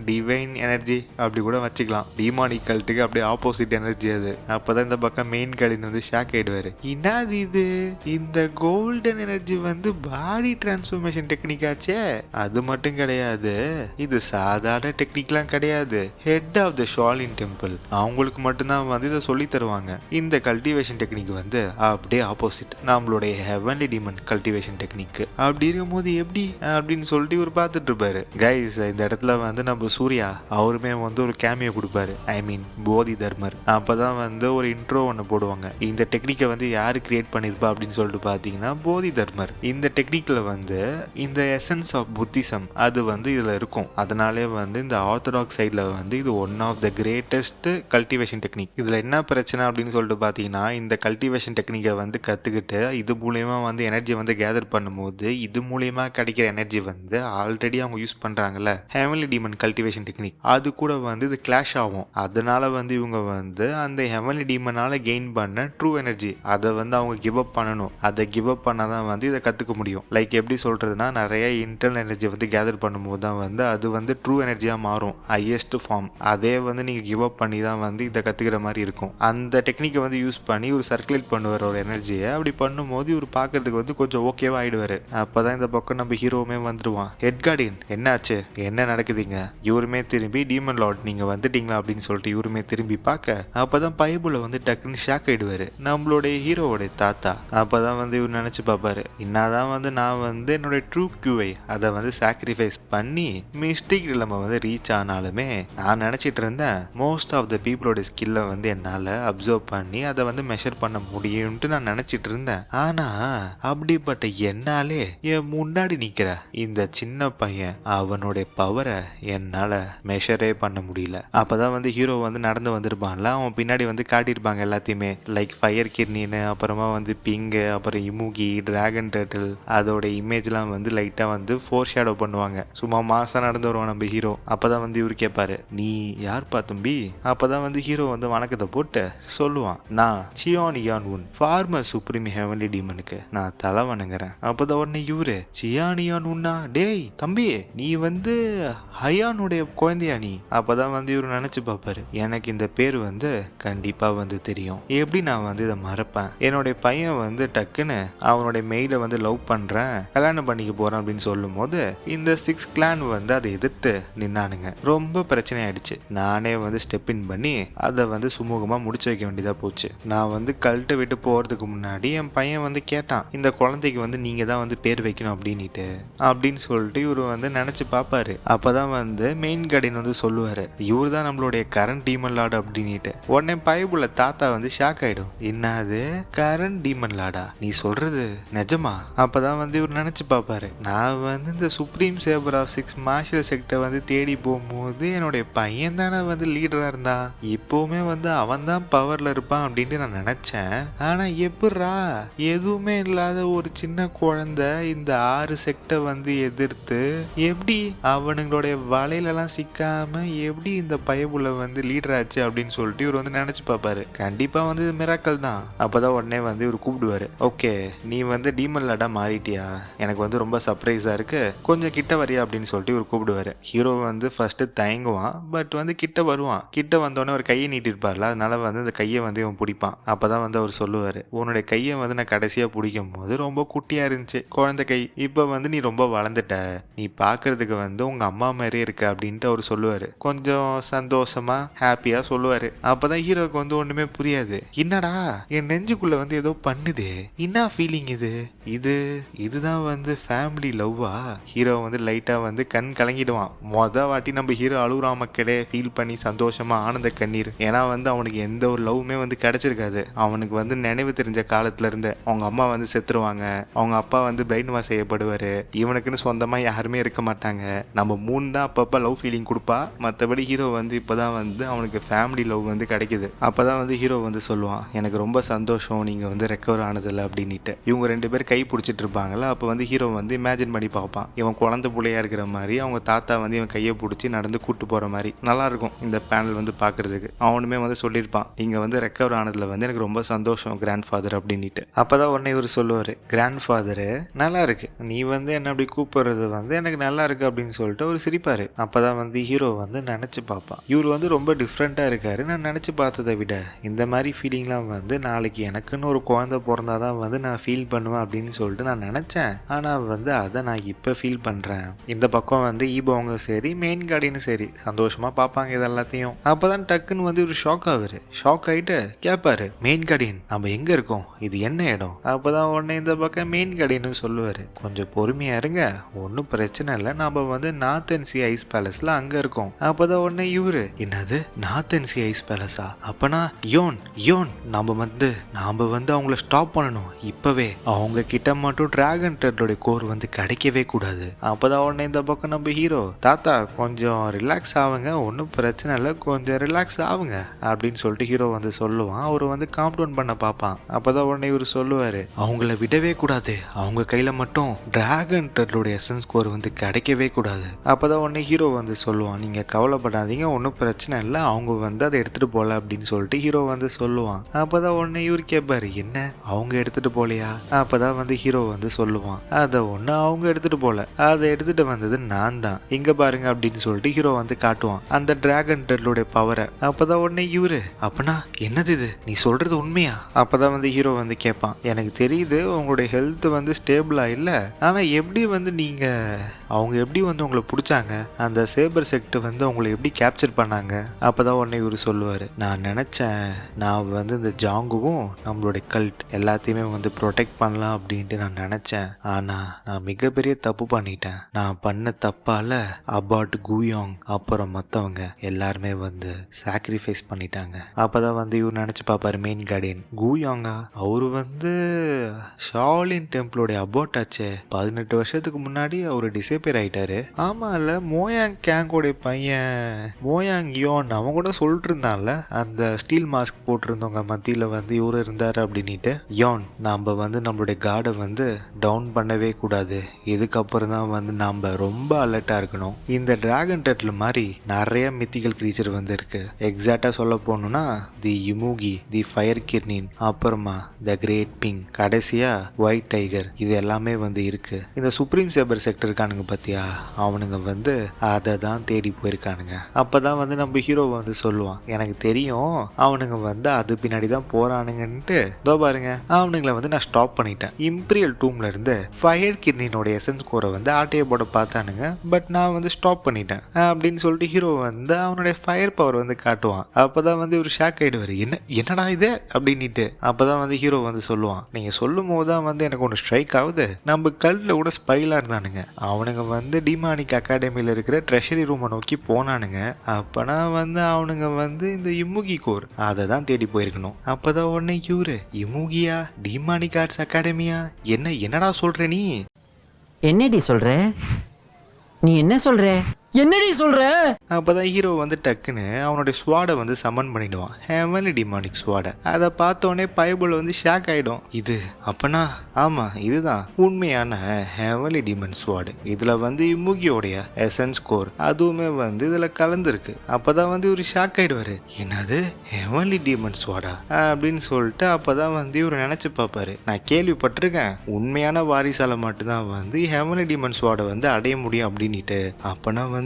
டிவைன் எனர்ஜி அப்படி கூட வச்சுக்கலாம். டிமானிக் கல்ட்டுக்கு அப்படியே ஆப்போசிட் எனர்ஜி அது. அப்போதான் இந்த பக்கம் மெயின் கார்டின் வந்து ஷாக் ஆயிடுவாரு, என்னது இது, இந்த கோல்டன் எனர்ஜி வந்து பாடி டிரான்ஸ்ஃபர்மேஷன் டெக்னிக் ஆச்சே. அது மட்டும் கிடையாது, இது சாதாரண டெக்னிக்லாம் கிடையாது, head of the Shaolin temple அவங்களுக்கு மட்டும்தான் வந்து இதை சொல்லி தருவாங்க. இந்த கல்டிவேஷன் டெக்னிக் வந்து அப்படியே ஆப்போசிட் நம்மளுடைய ஹெவன்லி டீமன் கல்டிவேஷன் டெக்னிக். அப்படி இருக்கும்போது எப்படி அப்படின்னு சொல்லிட்டு இவர் பார்த்துட்டு இருப்பாரு. கைஸ் இந்த இடத்துல வந்து நம்ம சூர்யா அவருமே வந்து ஒரு கேமியோ கொடுப்பாரு, ஐ மீன் போதி தர்மர். அப்பதான் வந்து ஒரு இன்ட்ரோ ஒன்று போடுவாங்க. இந்த டெக்னிக்கை வந்து யாரு கிரியேட் பண்ணிருப்பா அப்படின்னு சொல்லிட்டு பார்த்தீங்கன்னா போதி தர்மர். இந்த டெக்னிக்ல வந்து இந்த எசன்ஸ் ஆஃப் புத்திசம் அது வந்து இதுல இருக்கும். அதனாலே வந்து இந்த ஆர்த்தடாக்ஸ் சைட்ல வந்து இது one of the greatest cultivation technique. இதுல என்ன பிரச்சனை அப்படின்னு சொல்லிட்டு பார்த்தீங்கன்னா இந்த கல்டிவேஷன் டெக்னிக்கை வந்து கத்துக்கிட்டு இது மூலியமா வந்து எனர்ஜி வந்து கேதர் பண்ணும்போது இது மூலியமா கிடைக்கிற எனர்ஜி வந்து ஆல்ரெடி அவங்க யூஸ் பண்றாங்கல்ல ஹெவன்லி டீமன் கல்டிவேஷன் டெக்னிக், அது கூட வந்து இது கிளாஷ் ஆகும். அதனால வந்து இவங்க வந்து அந்த ஹெவன்லி டீமனால கெயின் பண்ண ட்ரூ எனர்ஜி அதை வந்து அவங்க கிவ் அப் பண்ணணும். அதை கிவ் அப் பண்ணாதான் வந்து இதை கத்துக்க முடியும். லைக் எப்படி சொல்றதுன்னா நிறைய இன்டர்னல் எனர்ஜி வந்து கேதர் பண்ணும்போது தான் வந்து அது வந்து ட்ரூ எனர்ஜியா மாறும், ஹையஸ்ட் ஃபார்ம். அதே வந்து நீங்க கிவ் அப் பண்ணி தான் வந்து இதை கத்துக்கிற மாதிரி இருக்கும். அந்த டெக்னிக்கை வந்து யூஸ் பண்ணி ஒரு சர்க்குலேட் பண்ணுவார் ஒரு எனர்ஜியை. அப்படி பண்ணும்போது இவர் பார்க்கறதுக்கு வந்து கொஞ்சம் ஓகேவா ஆயிடுவாரு. அப்பதான் இந்த பக்கம் நம்ம ஹீரோவுமே வந்துடுவான். ஹெட் கார்டியன் என்னாச்சு, என்ன நடக்குதுங்க? இவருமே திரும்பி டீமன் லார்ட் நீங்க வந்துட்டீங்களா அப்படின்னு சொல்லிட்டு இவருமே திரும்பி பார்க்க அப்பதான் பைபிள வந்து டக்குன்னு ஷாக் ஆயிடுவாரு நம்மளுடைய ஹீரோவோட தாத்தா. அப்பதான் வந்து இவர் நினைச்சு பார்ப்பாரு, என்னதான் வந்து நான் வந்து என்னுடைய ட்ரூ கியூவை அதை வந்து சாக்ரிஃபைஸ் பண்ணி மிஸ்டேக் நம்ம வந்து ரீச் ஆனாலுமே நான் நினைச்சிட்டு இருந்தேன் மோஸ்ட் ஆஃப் த பீப்புளோட ஸ்கில்லை வந்து என்னால் அப்சர்வ் பண்ணி அதை வந்து மெஷர் பண்ண முடியும்ட்டு நான் நினைச்சிட்டு இருந்தேன். ஆனா அப்படிப்பட்ட என்னாலே என் முன்னாடி நிக்கிற இந்த சின்ன பையன் அவனுடைய பவரை என்னால மெஷரே பண்ண முடியல. அப்பதான் வந்து ஹீரோ வந்து நடந்து வந்திருப்பான்ல, அவன் பின்னாடி வந்து காட்டியிருப்பாங்க எல்லாத்தையுமே, லைக் ஃபயர் கிர்னின்னு, அப்புறமா வந்து பிங்கு, அப்புறம் இமுகி, டிராகன் டர்ட்டில், அதோட இமேஜ்லாம் வந்து லைட்டா வந்து ஃபோர் ஷேடோ பண்ணுவாங்க. சும்மா மாசா நடந்து வருவான் நம்ம ஹீரோ. அப்பதான் வந்து இவரு கேட்பாரு, நீ யார்ப்பா தம்பி? அப்பதான் வந்து ஹீரோ வந்து வணக்கத்தை போட்டு சொல்லுவான், நான் சியான் இயான் உன் ஃபார்மர் சுப்ரீம் ஹெவன்லி டீமனுக்கு நான் தலை வணங்குறேன். அப்பதான் உடனே இவரு, சியானியான் உன்னா, டேய் தம்பி நீ வந்து ஹயானுடைய குழந்தையா நீ? அப்பதான் வந்து இவரு நினைச்சு பார்ப்பாரு, எனக்கு இந்த பேர் வந்து கண்டிப்பா வந்து தெரியும், எப்படி நான் வந்து இதை மறப்பேன்? என்னுடைய பையன் வந்து டக்குன்னு அவனுடைய மெயில வந்து லவ் பண்றேன், கல்யாணம் பண்ணிக்க போறேன் அப்படின்னு சொல்லும் போது இந்த 6 கிளான் வந்து அதை எதிர்த்து நின்னானுங்க. ரொம்ப பிரச்சனை ஆயிடுச்சு. நானே வந்து ஸ்டெப் இன் பண்ணி அதை வந்து சுமூகமா முடிச்சு வைக்க வேண்டியதா போச்சு. நான் வந்து கல்ட்டை விட்டு போறதுக்கு முன்னாடி என் பையன் வந்து கேட்டான், இந்த குழந்தைக்கு வந்து நீங்க தான் வந்து பேர் வைக்கணும் அப்படின்னு சொல்லிட்டு இவரு வந்து நினைச்சு பார்ப்பாரு. அப்பதான் வந்து மெயின் கார்டியன் வந்து சொல்லுவாரு, இவரு தான் நம்மளுடைய கரண்ட் டீமன் லார்டு அப்படின்ட்டு. உடனே பைபிள்ல தாத்தா வந்து ஷாக் ஆயிடும், என்னது கரண்ட் டீமன் லார்டா, நீ சொல்றது நிஜமா? அப்பதான் வந்து இவர் நினைச்சு பார்ப்பாரு, நான் வந்து இந்த supreme saviour of 6 martial sector வந்து தேடி போகும்போது என்னுடைய பையன் தானே வந்து லீடரா இருந்தா, இப்பவுமே வந்து அவன் தான் பவர்ல இருப்பான் அப்படின்ட்டு நான் நினைச்சேன். ஆனா எப்படிரா எதுவுமே இல்லாத ஒரு சின்ன குழந்தை இந்த 6 செக்டை வந்து எதிர்த்து எப்படி அவனுங்களுடைய வலையிலலாம் சிக்காம எப்படி இந்த பயபுல வந்து லீடர் ஆச்சு அப்படின்னு சொல்லிட்டு இவர் வந்து நினைச்சு பார்ப்பாரு. கண்டிப்பா வந்து இது மிராக்கல் தான். அப்பதான் உடனே வந்து இவர் கூப்பிடுவாரு, ஓகே நீ வந்து டீமன் லார்டா மாறிட்டியா, எனக்கு வந்து ரொம்ப சர்ப்ரைஸா இருக்கு, கொஞ்சம் கிட்ட வரியா அப்படின்னு சொல்லிட்டு இவர் கூப்பிடுவாரு. ஹீரோ வந்து ஃபர்ஸ்ட் தயங்குவான், பட் வந்து கிட்ட வருவான். கிட்ட வந்தோடனே ஒரு கையை நீட்டிருப்பார்ல, அதனால வந்து அந்த கையை வந்து இவன் பிடிப்பான். அப்பதான் வந்து அவர் சொல்லுவாரு, உன்னுடைய கையை வந்து நான் கடைசியா பிடிக்கும் போது ரொம்ப குட்டியா இருந்துச்சு குழந்தை கை, இப்ப வந்து நீ ரொம்ப வளர்ந்துட்ட, நீ பாக்குறதுக்கு வந்து உங்க அம்மா மாதிரி இருக்க அப்படின்ட்டு அவர் சொல்லுவாரு. கொஞ்சம் சந்தோஷமா ஹாப்பியா சொல்லுவாரு. அப்பதான் ஹீரோக்கு வந்து ஒண்ணுமே புரியாது, என்னடா என் நெஞ்சுக்குள்ள வந்து ஏதோ பண்ணுது, என்ன ஃபீலிங் இதுதான் வந்து ஃபேமிலி லவ்வா? ஹீரோ வந்து லைட்டா வந்து கண் கலங்கிடுவான். வாட்டி நம்ம ஹீரோ அழுகுறா மக்களே, ஃபீல் பண்ணி சந்தோஷமா ஆனந்த கண்ணீர். ஏன்னா வந்து அவனுக்கு எந்த ஒரு லவ்வுமே வந்து கிடைச்சிருக்காது. அவனுக்கு வந்து நினைவு தெரிஞ்ச காலத்துல இருந்து அவங்க அம்மா வந்து செத்துருவாங்க, அவங்க அப்பா வந்து பிரெயின் வாஷ் செய்யப்படுவாரு, இவனுக்குன்னு சொந்தமா யாருமே இருக்க மாட்டாங்க. நம்ம 3 தான் அப்பப்ப லவ் ஃபீலிங் கொடுப்பா, மற்றபடி ஹீரோ வந்து இப்பதான் வந்து அவனுக்கு ஃபேமிலி லவ் வந்து கிடைக்குது. அப்பதான் வந்து ஹீரோ வந்து சொல்லுவான், எனக்கு ரொம்ப சந்தோஷம் நீங்க வந்து ரெக்கவர் ஆனதில்ல அப்படின்ட்டு. இவங்க 2 பேர் கை பிடிச்சிட்டு இருப்பாங்கல்ல, அப்ப வந்து ஹீரோ வந்து இமேஜின் பண்ணி பார்ப்பான், இவன் குழந்தை பிள்ளையா இருக்கிற மாதிரி அவங்க தாத்தா வந்து இவன் கையை பிடிச்சி நடந்து கூட்டு போற மாதிரி நல்லா இருக்கும் இந்த பேனல் வந்து பாக்குறதுக்கு. அவனுமே வந்து சொல்லியிருப்பான், நீங்க வந்து ரெக்கவர் ஆனதுல வந்து எனக்கு ரொம்ப சந்தோஷம் கிராண்ட் ஃபாதர் அப்படின்ட்டு. அப்பதான் உடனே இவர் சொல்லுவாரு, கிராண்ட் ஃபாதரு நல்லா இருக்கு, நீ வந்து என்ன அப்படி கூப்பிடுறது வந்து எனக்கு நல்லா இருக்கு அப்படின்னு சொல்லிட்டு ஒரு சிரிப்பாரு. அப்பதான் வந்து ஹீரோ வந்து நினைச்சு பார்ப்பான், இவர் வந்து ரொம்ப டிஃப்ரெண்டா இருக்காரு, நான் நினைச்சு பார்த்ததை விட இந்த மாதிரி ஃபீலிங்லாம் வந்து நாளைக்கு எனக்குன்னு ஒரு குழந்தை பிறந்தாதான் வந்து நான் ஃபீல் பண்ணுவேன் அப்படின்னு சொல்லிட்டு நான் நினைச்சேன். ஆனா வந்து அதை நான் இப்ப ஃபீல் பண்றேன். இந்த பக்கம் வந்து ஈபோங்க சரி மெயின் கார்டினும் சரி சந்தோஷமா பார்ப்பாங்க இது எல்லாத்தையும். அப்பதான் டக்குன்னு வந்து ஒரு ஷாக் ஆகுது. ஷாக் ஆயிட்டு கேட்பாரு, மெயின் கார்டியன் நம்ம எங்க இருக்கோம், இது என்ன இடம்? அப்பதான் உடனே இந்த பக்கம் மெயின் கார்டியன் சொல்லுவாரு, கொஞ்சம் பொறுமையா இருங்க, ஒன்னும் பிரச்சனை இல்லை, நாம வந்து நார்த் அண்ட் சி ஐஸ் பேலஸ்ல அங்க இருக்கோம். அப்பதான் உடனே இவரு, என்னது நார்த் அண்ட் சி ஐஸ் பேலஸா? அப்பனா யோன் நாம வந்து அவங்கள ஸ்டாப் பண்ணணும் இப்பவே, அவங்க கிட்ட மட்டும் டிராகன் டர்ட்டோட கோர் வந்து கிடைக்கவே கூடாது. அப்பதான் உடனே இந்த பக்கம் நம்ம ஹீரோ, தாத்தா கொஞ்சம் ரிலாக்ஸ் ஆகுங்க, ஒன்னும் பிரச்சனை இல்லை, கொஞ்சம் ரிலாக்ஸ் ஆகுங்க அப்படின்னு சொல்லிட்டு ஹீரோ வந்து சொல்லுவான். அவரு வந்து காம் டவுன் பண்ண பார்ப்பான். அப்பதான் உடனே இவரு சொல்லுவாரு, அவங்கள விடவே கூடாது, அவங்க கையில மட்டும் டிராகன் டர்ட்டோட எசன்ஸ் கோர் வந்து கிடைக்கவே கூடாது. அப்பதான் உடனே ஹீரோ வந்து சொல்லுவான், நீங்க கவலைப்படாதீங்க, ஒன்னும் பிரச்சனை இல்லை, அவங்க வந்து அதை எடுத்துட்டு போல அப்படின்னு சொல்லிட்டு ஹீரோ வந்து சொல்லுவான். அப்பதான் உடனே இவரு கேட்பாரு, என்ன அவங்க எடுத்துட்டு போலையா? அப்பதான் வந்து ஹீரோ வந்து சொல்லுவான், அதை ஒண்ணு அவங்க எடுத்துட்டு போல, அதை எடுத்துட்டு வந்தது நான் தான், இங்க பாருங்க அப்படின்னு சொல்லிட்டு ஹீரோ வந்து காட்டுவான் அந்த டிராகன் டர்ட்டோட பவரை. அப்பதான் உடனே இவரு, அப்பனா என்னது இது, நீ சொல்றது உண்மையா? அப்பதான் வந்து ஹீரோ வந்து கேட்பான், எனக்கு தெரியுது உங்களுடைய ஹெல்த் வந்து ஸ்டேபிளா இல்ல, ஆனா எப்படி வந்து நீங்க அவங்க எப்படி வந்து உங்களை பிடிச்சாங்க, அந்த சேபர் செக்ட் வந்து உங்களை எப்படி கேப்சர் பண்ணாங்க? அப்பதான் உடனே இவரு சொல்லுவாரு, நான் நினைச்சேன் நான் வந்து இந்த ஜாங்குவும் நம்மளுடைய கல்ட் எல்லாத்தையுமே வந்து ப்ரொடெக்ட் பண்ணலாம் அப்படின்ட்டு நான் நினைச்சேன். ஆனா நான் மிகப்பெரிய தப்பு பண்ணிட்டேன். நான் பண்ண தப்பால அபாட் குயோங் அப்புறம் மத்தவங்க எல்லாருமே வந்து சாக்ரிஃபைஸ் பண்ணிட்டாங்க. அப்பதான் வந்து இவர் நினைச்சு பாப்பாரு மெயின் கார்டியன், குயோங்கா அவரு வந்து ஷாலின் டெம்பிளோட அபாட் ஆச்சே, 18 வருஷத்துக்கு முன்னாடி அவரு டிசேப்பியர் ஆயிட்டாரு. ஆமா இல்ல, மோயாங் கேங்கோட பையன் மோயாங் யோன் அவன் கூட சொல்லிட்டு இருந்தான்ல, அந்த ஸ்டீல் மாஸ்க் போட்டிருந்தவங்க மத்தியில வந்து இவரு இருந்தாரு அப்படின்ட்டு. யோன், நாம வந்து நம்மளுடைய கார்டை வந்து டவுன் பண்ணவே கூடாது. இதுக்கப்புறம் தான் வந்து நாம ரொம்ப அலர்ட்டா இருக்கணும். இந்த டிராகன் டர்ட்டில் மாதிரி நிறைய மித்திக்கல் கிரீச்சர் வந்து இருக்கு. எக்ஸாக்டா சொல்ல போனோம்னா தி யுமுகி, தி ஃபயர் கிர்னின், அப்புறமா த கிரேட் பிங், கடைசியா ஒயிட் டைகர், இது எல்லாமே வந்து இருக்கு. இந்த சுப்ரீம் சேபர் செக்டர் இருக்கானுங்க பத்தியா, அவனுங்க வந்து அதை தான் தேடி போயிருக்கானுங்க. அப்பதான் வந்து நம்ம ஹீரோ வந்து சொல்லுவான், எனக்கு தெரியும் அவனுங்க வந்து அது பின்னாடி தான் போறானுங்கன்ட்டு. தோ பாருங்க, அவனுங்களை வந்து நான் ஸ்டாப் பண்ணிட்டேன். இம்பீரியல் டூம்ல இருந்து ஃபயர் கிர்னினோட எசன்ஸ் கோரை வந்து ஆட்டையை போட பார்த்தானுங்க, பட் நான் வந்து ஸ்டாப் பண்ணிட்டேன் அப்படின்னு சொல்லிட்டு ஹீரோ வந்து அவனுடைய ஃபயர் பவர் வந்து காட்டுவான். அப்பதான் வந்து ஒரு ஷாக் ஆயிடுவாரு, என்னடா இது அப்படின்ட்டு. அப்பதான் வந்து ஹீரோ வந்து சொல்லுவான், நீங்க சொல்லும் போதுதான் வந்து எனக்கு ஒன்று ஸ்ட்ரைக் ஆகுது, நம்ம கல்ல கூட ஸ்பைலா இருந்தானுங்க, அவனுங்க வந்து டிமானிக் அகாடமியில இருக்கிற ட்ரெஷரி ரூமை நோக்கி போனானுங்க. அப்பனா வந்து அவனுங்க வந்து இந்த இமுகி கோர் அதை தான் தேடி போயிருக்கணும். அப்பதான் உடனே இவரு, இமுகியா, டிமானிக் ஆர்ட்ஸ் அகாடமியா, என்னடா சொல்ற நீ? என்னடி சொல்ற? நீ என்ன சொல்ற? என்னடி சொல்ற? அப்பதான் ஹீரோ வந்து டக்குன்னு அவனுடைய ஸ்வாடை வந்து சமன் பண்ணிடுவான், ஹெவன்லி டிமானிக் ஸ்வாடை. அதை பார்த்தோன்னே பைபிள் வந்து ஷாக் ஆயிடும். இது அப்பனா ஆமா, இதுதான் உண்மையான ஹெவன்லி டிமன் ஸ்வாடு. இதுல வந்து இமுகியோடைய எசன்ஸ் கோர் அதுவுமே வந்து இதுல கலந்துருக்கு. அப்பதான் வந்து இவரு ஷாக் ஆயிடுவாரு, என்னது ஹெவன்லி டிமன் ஸ்வாடா அப்படின்னு சொல்லிட்டு. அப்பதான் வந்து இவரு நினைச்சு பார்ப்பாரு, நான் கேள்விப்பட்டிருக்கேன் உண்மையான வாரிசால மட்டும்தான் வந்து ஹெவன்லி டிமன் ஸ்வாடை வந்து அடைய முடியும் அப்படின்ட்டு. அப்பனா வந்து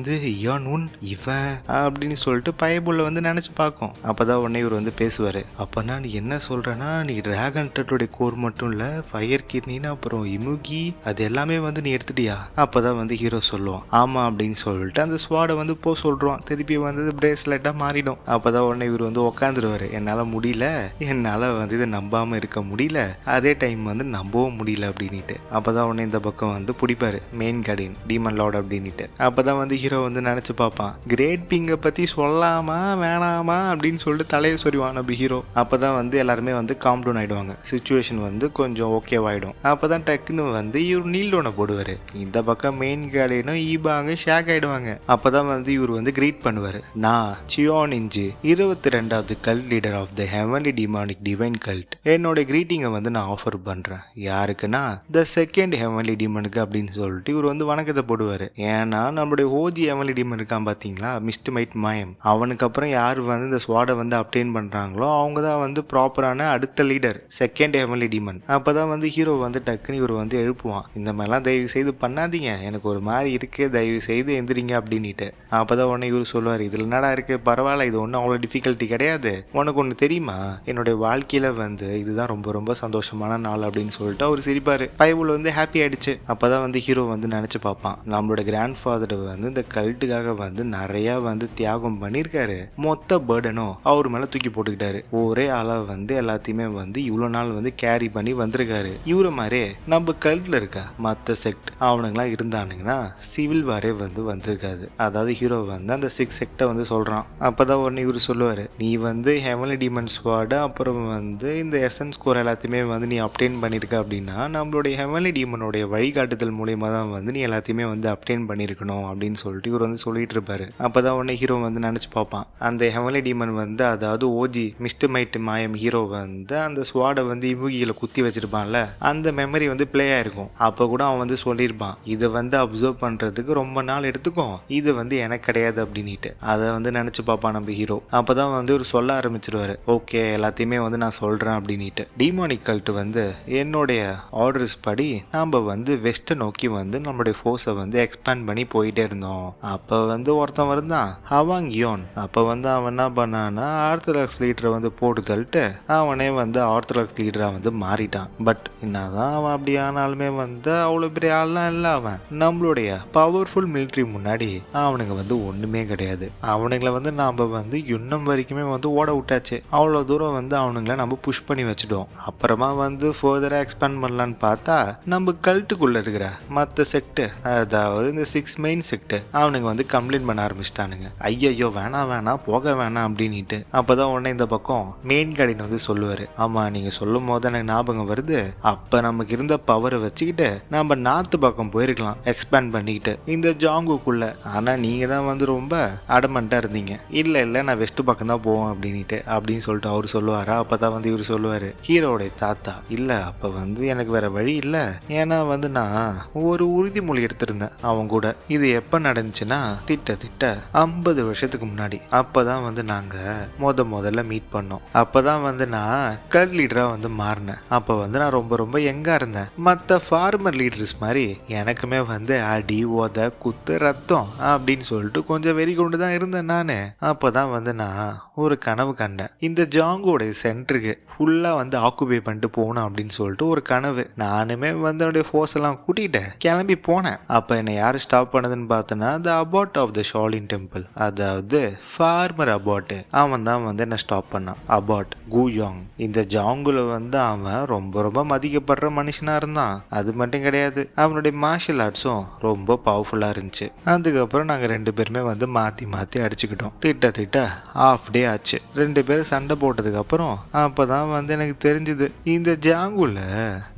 இவன் அப்படின்னு சொல்லிட்டு பைபிள்ல வந்து நினைச்சு பார்க்கும். அப்பதான் உடனே இவர் வந்து பேசுவாரு, அப்பனா நீ என்ன சொல்றனா, நீ டிராகன் டர்ட்டோட கோர் மட்டும் இல்ல, ஃபயர் கிர்னின் அப்புறம் இமுகி அது எல்லாமே வந்து நீ எடுத்துட்டியா? அப்பதான் வந்து ஹீரோ சொல்லுவான், ஆமா அப்படின்னு சொல்லிட்டு அந்த ஸ்வாடை வந்து போ சொல்றான். திருப்பி வந்து பிரேஸ்லெட்டா மாறிடும். அப்பதான் உடனே இவர் வந்து உக்காந்துருவாரு, என்னால முடியல, என்னால வந்து இதை நம்பாம இருக்க முடியல, அதே டைம் வந்து நம்பவும் முடியல அப்படின்ட்டு. அப்பதான் உடனே இந்த பக்கம் வந்து பிடிப்பாரு மெயின் கார்டியன் டீமன் லார்ட் அப்படின்ட்டு. அப்பதான் வந்து ஹீரோ வந்து நினைச்சு பார்ப்பான், கிரேட் பிங்கை பத்தி சொல்லாமா வேணாமா அப்படின்னு சொல்லிட்டு தலையை சொறிவான் நம்ம ஹீரோ. அப்பதான் வந்து எல்லாருமே வந்து காம் டவுன் ஆயிடுவாங்க, சிச்சுவேஷன் வந்து கொஞ்சம் ஓகேவாயிடும். அப்பதான் டக்குன்னு வந்து இவர் நீல் டவுனை போடுவாரு. இந்த பக்கம் மெயின் கார்டியனும் ஈபாங்க ஷாக் ஆயிடுவாங்க. அப்பதான் வந்து இவர் வந்து கிரீட் பண்ணுவாரு, நான் சியோன் இன்ஜி 22வது cult leader of the heavenly demonic divine cult, என்னோட கிரீட்டிங்கை வந்து நான் ஆஃபர் பண்றேன். யாருக்குன்னா த செகண்ட் ஹெவன்லி டிமனுக்கு அப்படின்னு சொல்லிட்டு இவர் வந்து வணக்கத்தை போடுவாரு. ஏன்னா நம்மளுடைய ஓஜி ஹெவன்லி டிமன் இருக்கான் பாத்தீங்களா, மிஸ்ட் மைட் மாயம், அவனுக்கு அப்புறம் யார் வந்து இந்த ஸ்வாடை வந்து அப்டெயின் பண்றாங்களோ அவங்க தான் வந்து ப்ராப்பரான அடுத்த லீடர், செகண்ட் ஹெவன்லி டிமன். அப்பதான் வந்து ஹீரோ வந்து டக்குன்னு இவர் வந்து எழுப்புவான், இந்த மாதிரிலாம் தயவு செய்து பண்ணாதீங்க, எனக்கு ஒரு மாதிரி இருக்கு, தயவு செய்து எந்திரிங்க அப்படின்ட்டு. அப்பதான் உடனே இவர் சொல்லுவார், இதுல என்னடா இருக்கு, பரவாயில்ல, இது ஒன்றும் அவ்வளோ டிஃபிகல்ட்டி கிடையாது, உனக்கு ஒன்று தெரியுமா, என்னுடைய வாழ்க்கையில வந்து இதுதான் ரொம்ப ரொம்ப சந்தோஷமான நாள் அப்படின்னு சொல்லிட்டு அவர் சிரிப்பாரு. பைபிள் வந்து ஹாப்பி ஆயிடுச்சு. அப்பதான் வந்து ஹீரோ வந்து நினைச்சு பார்ப்பான், நம்மளோட கிராண்ட் ஃபாதர் வந்து இந்த கல்ட்டுக்காக வந்து நிறைய வந்து தியாகம் பண்ணியிருக்காரு, மொத்த பேர்டனும் அவர் மேல தூக்கி போட்டுக்கிட்டாரு, ஒரே ஆளா வந்து எல்லாத்தையுமே வந்து இவ்வளவு நாள் வந்து கேரி பண்ணி வந்திருக்காரு. இவர மாதிரி நம்ம கல்ட்ல இருக்க மற்ற செக்ட் அவனுங்களாம் இருந்தானுங்கன்னா சிவில் வாரே வந்து வந்திருக்காது. அதாவது ஹீரோ வந்து அந்த 6 செக்டை வந்து சொல்றான். அப்பதான் உடனே இவரு சொல்லுவாரு, நீ வந்து ஹெவன்லி டிமன் ஸ்வார்டு அப்புறம் வந்து இந்த எசன்ஸ் கோர் எல்லாத்தையுமே வந்து நீ அப்டெயின் பண்ணிருக்க அப்படின்னா நம்மளுடைய ஹெவன்லி டிமனுடைய வழிகாட்டுதல் மூலியமா தான் வந்து நீ எல்லாத்தையுமே வந்து அப்டெயின் பண்ணிருக்கணும் அப்படின்னு சொல்லிட்டு இவர் வந்து சொல்லிட்டு இருப்பாரு. அப்பதான் உடனே ஹீரோ வந்து நினைச்சு பார்ப்பான், அந்த ஹெவன்லி டீமன் வந்து அதாவது ஓஜி மிஸ்டர் மைட் மாயம் ஹீரோ வந்து அந்த ஸ்வாடை வந்து இமுகியில குத்தி வச்சிருப்பான்ல, அந்த மெமரி வந்து பிளே ஆயிருக்கும். அப்ப கூட அவன் வந்து சொல்லியிருப்பான், இதை வந்து அப்சர்வ் பண்றதுக்கு ரொம்ப நாள் எடுத்துக்கும், இது வந்து எனக்கு கிடையாது அப்படின்ட்டு. அதை வந்து நினைச்சு பார்ப்பான் நம்ம ஹீரோ. அப்பதான் வந்து ஒரு சொல்ல ஆரம்பிச்சிருவாரு, ஓகே எல்லாத்தையுமே வந்து நான் சொல்றேன் அப்படின்ட்டு. டிமானிக் கல்ட் வந்து என்னுடைய ஆர்டர்ஸ் படி நாம வந்து வெஸ்ட்டை நோக்கி வந்து நம்மளுடைய ஃபோர்ஸை வந்து எக்ஸ்பேண்ட் பண்ணி போயிட்டே இருந்தோம். வந்தோம். அப்போ வந்து ஒருத்தன் இருந்தான் ஹவாங் யோன். அப்போ வந்து அவன் என்ன பண்ணான்னா ஆர்த்தடாக்ஸ் லீடரை வந்து போட்டு தள்ளிட்டு அவனே வந்து ஆர்த்தடாக்ஸ் லீடராக வந்து மாறிட்டான். பட் என்னதான் அவன் அப்படி ஆனாலுமே வந்து அவ்வளோ பெரிய ஆள்லாம் இல்லை. அவன் நம்மளுடைய பவர்ஃபுல் மிலிட்ரி முன்னாடி அவனுங்க வந்து ஒன்றுமே கிடையாது. அவனுங்களை வந்து நாம் வந்து இன்னும் வரைக்குமே வந்து ஓட விட்டாச்சு. அவ்வளோ தூரம் வந்து அவனுங்களை நம்ம புஷ் பண்ணி வச்சுட்டோம். அப்புறமா வந்து ஃபர்தராக எக்ஸ்பேண்ட் பண்ணலான்னு பார்த்தா நம்ம கல்ட்டுக்குள்ளே இருக்கிற மற்ற செக்ட், அதாவது இந்த 6 மெயின் செக்ட், அவனுங்க வந்து கம்ப்ளைண்ட் பண்ண ஆரம்பிச்சிட்டானுங்க. ஐயோ வேணாம் போக வேணாம் அப்படின்ட்டு. அப்போதான் உடனே இந்த பக்கம் மெயின் கார்டின் வந்து சொல்லுவார், ஆமாம் நீங்கள் சொல்லும் போது எனக்கு ஞாபகம் வருது, அப்போ நமக்கு இருந்த பவரை வச்சுக்கிட்டு நம்ம நார்த்து பக்கம் போயிருக்கலாம் எக்ஸ்பேண்ட் பண்ணிக்கிட்டு இந்த ஜாங்குக்குள்ள. ஆனால் நீங்கள் தான் வந்து ரொம்ப அடமெண்ட்டாக இருந்தீங்க. இல்லை நான் வெஸ்ட் பக்கம் தான் போவோம் அப்படின்னு சொல்லிட்டு அவர் சொல்லுவாரா. அப்போ தான் வந்து இவர் சொல்லுவார், ஹீரோடைய தாத்தா, இல்லை அப்போ வந்து எனக்கு வேற வழி இல்லை, ஏன்னா வந்து நான் ஒரு உறுதிமொழி எடுத்திருந்தேன் அவங்க கூட. இது எப்போ நடந்துச்சுன்னா திட்ட 50 வருஷத்துக்கு முன்னாடி. அப்போதான் வந்து நாங்கள் முதல்ல மீட் பண்ணோம். அப்போதான் வந்து நான் கல் லீடராக வந்து மாறினேன். அப்போ வந்து நான் ரொம்ப யங்காக இருந்தேன். மற்ற ஃபார்மர் லீடர்ஸ் மாதிரி எனக்குமே வந்து அடி உத குத்து ரத்தம் அப்படின்னு சொல்லிட்டு கொஞ்சம் வெறி கொண்டு தான் இருந்தேன் நான். அப்போதான் வந்து நான் ஒரு கனவு கண்டேன். இந்த ஜாங்கோடைய சென்டருக்கு ஃபுல்லாக வந்து ஆக்குபை பண்ணிட்டு போகணும் அப்படின்னு சொல்லிட்டு ஒரு கனவு. நானுமே வந்து அவனுடைய ஃபோர்ஸ் எல்லாம் கூட்டிகிட்டு கிளம்பி போனேன். அப்போ என்னை யார் ஸ்டாப் பண்ணதுன்னு பார்த்தோன்னா the abbot of the Shaolin temple, அதாவது ஃபார்மர் அபாட். அவன் தான் வந்து என்னை ஸ்டாப் பண்ணான். அபாட் குயாங். இந்த ஜாங்குல வந்து அவன் ரொம்ப மதிக்கப்படுற மனுஷனாக இருந்தான். அது மட்டும் கிடையாது, அவனுடைய மார்ஷல் ஆர்ட்ஸும் ரொம்ப பவர்ஃபுல்லாக இருந்துச்சு. அதுக்கப்புறம் நாங்கள் 2 பேருமே வந்து மாற்றி அடிச்சுக்கிட்டோம். திட்ட ஹாஃப் டே ஆச்சு. 2 பேரும் சண்டை போட்டதுக்கப்புறம் அப்போதான் வந்து எனக்கு தெரிஞ்சுது இந்த ஜாங்குல